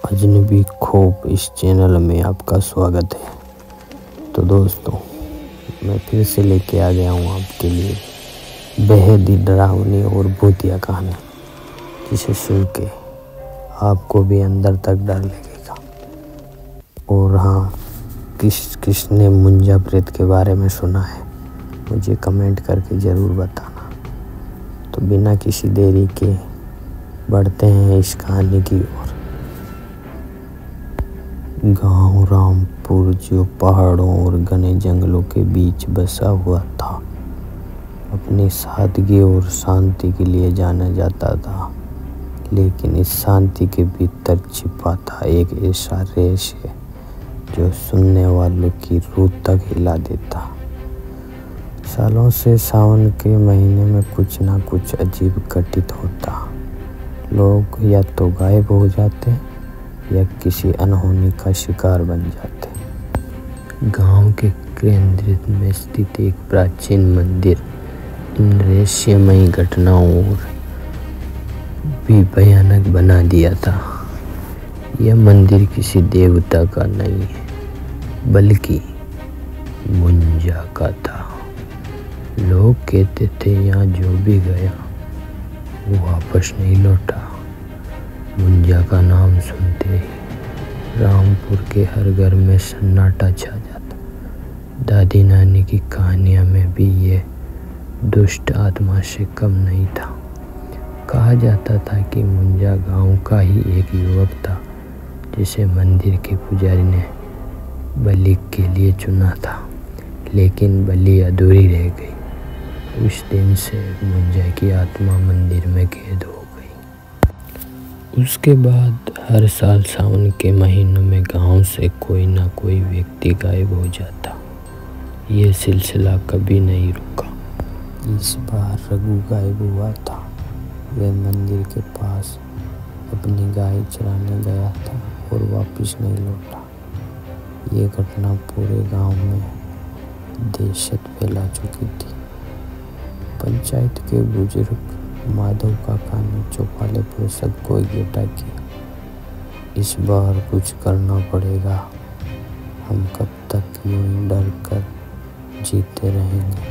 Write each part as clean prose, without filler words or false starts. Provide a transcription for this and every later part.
अजनबी खोप इस चैनल में आपका स्वागत है। तो दोस्तों, मैं फिर से लेके आ गया हूँ आपके लिए बेहद ही डरावनी और भूतिया कहानी, जिसे सुन के आपको भी अंदर तक डर लगेगा। और हाँ, किसने मुंजा प्रेत के बारे में सुना है, मुझे कमेंट करके ज़रूर बताना। तो बिना किसी देरी के बढ़ते हैं इस कहानी की ओर। गांव रामपुर, जो पहाड़ों और घने जंगलों के बीच बसा हुआ था, अपनी सादगी और शांति के लिए जाना जाता था। लेकिन इस शांति के भीतर छिपा था एक ऐसा रहस्य जो सुनने वालों की रूह तक हिला देता। सालों से सावन के महीने में कुछ ना कुछ अजीब घटित होता। लोग या तो गायब हो जाते या किसी अनहोनी का शिकार बन जाते। गांव के केंद्र में स्थित एक प्राचीन मंदिर इन रहस्यमयी घटनाओं और भी भयानक बना दिया था। यह मंदिर किसी देवता का नहीं है, बल्कि मुंजा का था। लोग कहते थे यहाँ जो भी गया वो वापस नहीं लौटा। मुंजा का नाम सुनते ही रामपुर के हर घर में सन्नाटा छा जाता। दादी नानी की कहानियाँ में भी ये दुष्ट आत्मा से कम नहीं था। कहा जाता था कि मुंजा गांव का ही एक युवक था जिसे मंदिर के पुजारी ने बलि के लिए चुना था, लेकिन बलि अधूरी रह गई। उस दिन से मुंजा की आत्मा मंदिर में कैद हो गई। उसके बाद हर साल सावन के महीनों में गांव से कोई ना कोई व्यक्ति गायब हो जाता। ये सिलसिला कभी नहीं रुका। इस बार रघु गायब हुआ था। वह मंदिर के पास अपनी गाय चराने गया था और वापस नहीं लौटा। ये घटना पूरे गांव में दहशत फैला चुकी थी। पंचायत के बुजुर्ग माधव काका ने चौपाले पर सबको इकट्ठा किया। इस बार कुछ करना पड़ेगा। हम कब तक यूं ही डर कर जीते रहेंगे।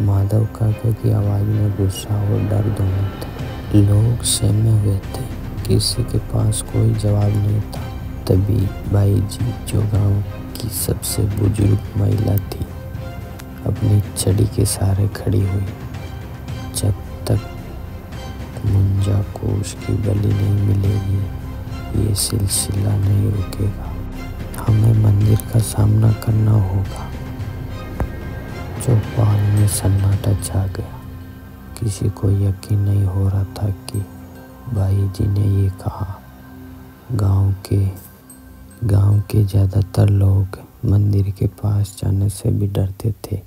माधव काका की आवाज़ में गुस्सा और डर दोनों थे। लोग सहमे हुए थे, किसी के पास कोई जवाब नहीं था। तभी बाई जी, जो गांव की सबसे बुजुर्ग महिला थी, अपनी छड़ी के सहारे खड़ी हुई। जब तक मुंजा को उसकी बलि नहीं मिलेगी, ये सिलसिला नहीं रुकेगा। हमें मंदिर का सामना करना होगा। चौपाल में सन्नाटा छा गया। किसी को यकीन नहीं हो रहा था कि भाई जी ने ये कहा। गांव के ज़्यादातर लोग मंदिर के पास जाने से भी डरते थे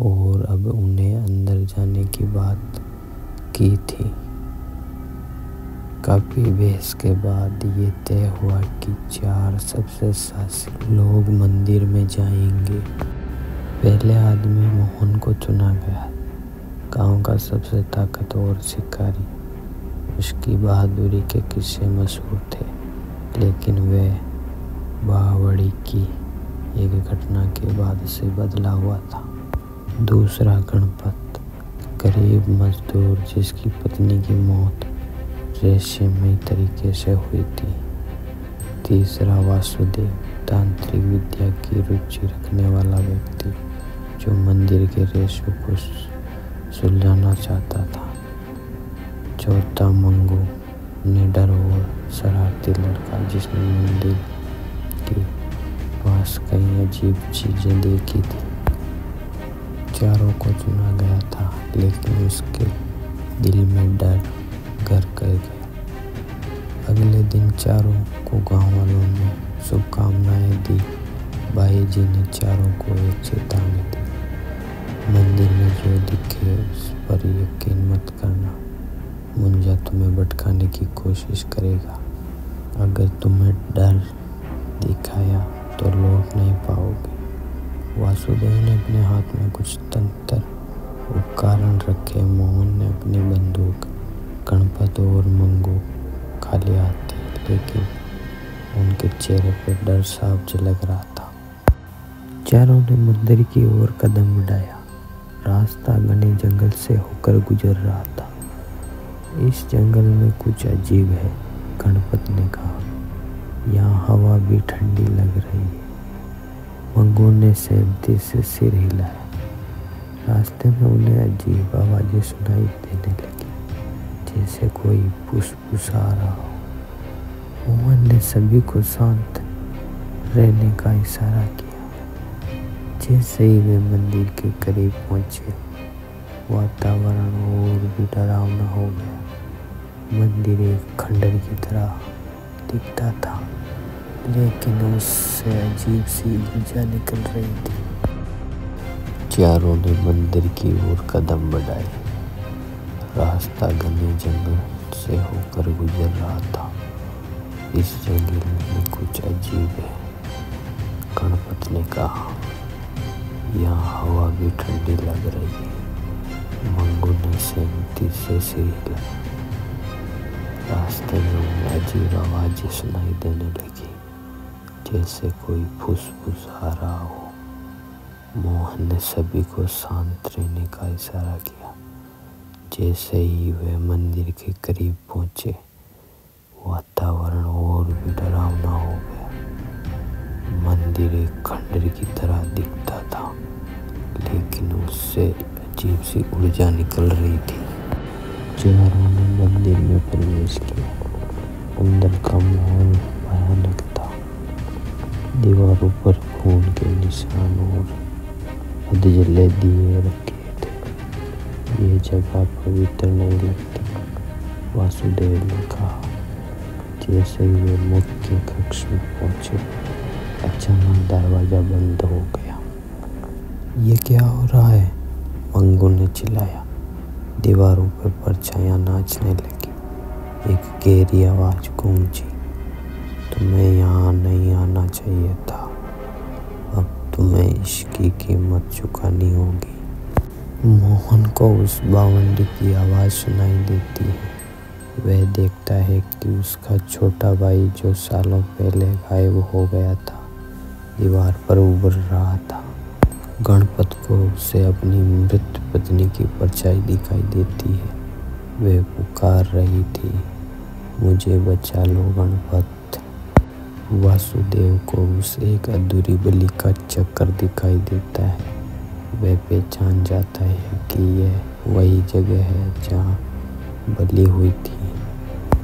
और अब उन्हें अंदर जाने की बात की थी। काफ़ी बहस के बाद ये तय हुआ कि 4 सबसे साहसी लोग मंदिर में जाएंगे। पहले आदमी मोहन को चुना गया, गांव का सबसे ताकतवर शिकारी। उसकी बहादुरी के किस्से मशहूर थे, लेकिन वह बावड़ी की एक घटना के बाद से बदला हुआ था। दूसरा गणपत, गरीब मजदूर जिसकी पत्नी की मौत रहस्यमयी तरीके से हुई थी। तीसरा वासुदेव, तांत्रिक विद्या की रुचि रखने वाला व्यक्ति जो मंदिर के रहस्यों को सुलझाना चाहता था। चौथा मंगू, निडर और शरारती लड़का जिसने मंदिर के पास कई अजीब चीजें देखी थी। चारों को चुना गया था, लेकिन उसके दिल में डर घर कर गया। अगले दिन चारों को गांव वालों ने शुभकामनाएं दी। भाई जी ने चारों को एक चेतावनी दी, मंदिर में जो दिखे उस पर यकीन मत करना। मुंजा तुम्हें भटकाने की कोशिश करेगा। अगर तुम्हें डर दिखाया तो लौट नहीं पाओगे। वासुदेव ने अपने हाथ में कुछ तंत्र उपकरण रखे। मोहन ने अपनी बंदूक। गणपत और मंगू खाली हाथ थे, लेकिन उनके चेहरे पर डर साफ झलक रहा था। चारों ने मंदिर की ओर कदम बढ़ाया। रास्ता घने जंगल से होकर गुजर रहा था। इस जंगल में कुछ अजीब है, गणपत ने कहा। यहाँ हवा भी ठंडी लग रही है। मंगू ने सहमति से सिर हिलाया। रास्ते में उन्हें अजीब आवाजें सुनाई देने लगी, जैसे कोई फुसफुसा रहा हो। मोहन ने सभी को शांत रहने का इशारा किया। जैसे ही वे मंदिर के करीब पहुंचे, वातावरण और भी डरावना हो गया। मंदिर एक खंडर की तरह दिखता था, लेकिन उससे अजीब सी ऊर्जा निकल रही थी। चारों ने मंदिर की ओर कदम बढ़ाए। रास्ता घने जंगल से होकर गुजर रहा था। इस जंगल में कुछ अजीब है, गणपत ने कहा। यहाँ हवा भी ठंडी लग रही है। मंगू ने सहमति से सिर हिलाया। रास्ते में उन्हें अजीब आवाजें सुनाई देने लगी, जैसे कोई फुसफुसा रहा हो। मोहन ने सभी को शांत रहने का इशारा किया। जैसे ही वे मंदिर के करीब पहुंचे, वातावरण और भी डरावना हो गया। मंदिर एक खंडर की तरह दिखता था, लेकिन उससे अजीब सी ऊर्जा निकल रही थी। चारों ने मंदिर में प्रवेश किया। अंदर का माहौल भयानक था। दीवारों पर खून के निशान और अधजले दिए रखे थे। ये जगह पवित्र नहीं लगती, वासुदेव ने कहा। जैसे ही वे मुख्य कक्ष में पहुंचे, अचानक दरवाजा बंद हो गया। ये क्या हो रहा है? मंगू ने चिल्लाया। दीवारों पर परछाइयां नाचने लगी। एक गहरी आवाज गूंजी, तुम्हें यहाँ नहीं आना चाहिए था। अब तुम्हें इसकी कीमत चुकानी होगी। मोहन को उस बावंडी की आवाज़ सुनाई देती है। वह देखता है कि उसका छोटा भाई, जो सालों पहले गायब हो गया था, दीवार पर उभर रहा था। गणपत को उसे अपनी मृत पत्नी की परछाई दिखाई देती है। वह पुकार रही थी, मुझे बचा लो गणपत। वासुदेव को उसे एक अधूरी बलि का चक्कर दिखाई देता है। वह पहचान जाता है कि यह वही जगह है जहाँ बलि हुई थी।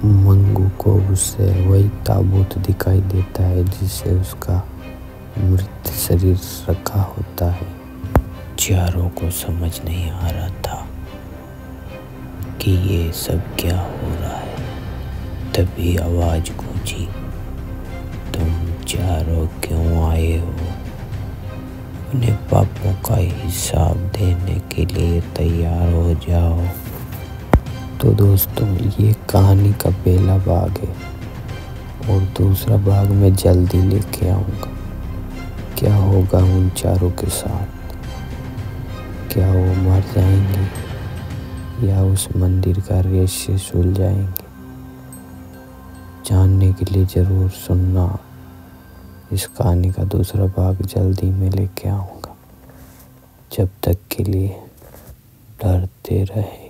मंगू को उससे वही ताबूत दिखाई देता है जिसे उसका मृत शरीर रखा होता है। चारों को समझ नहीं आ रहा था कि ये सब क्या हो रहा है। तभी आवाज गूंजी, तुम चारों क्यों आए हो? अपने पापों का हिसाब देने के लिए तैयार हो जाओ। तो दोस्तों, ये कहानी का पहला भाग है और दूसरा भाग मैं जल्दी लेके आऊँगा। क्या होगा उन चारों के साथ? क्या वो मर जाएंगे या उस मंदिर का रहस्य सुलझाएंगे? जानने के लिए ज़रूर सुनना। इस कहानी का दूसरा भाग जल्दी मैं लेके आऊँगा। जब तक के लिए डरते रहे।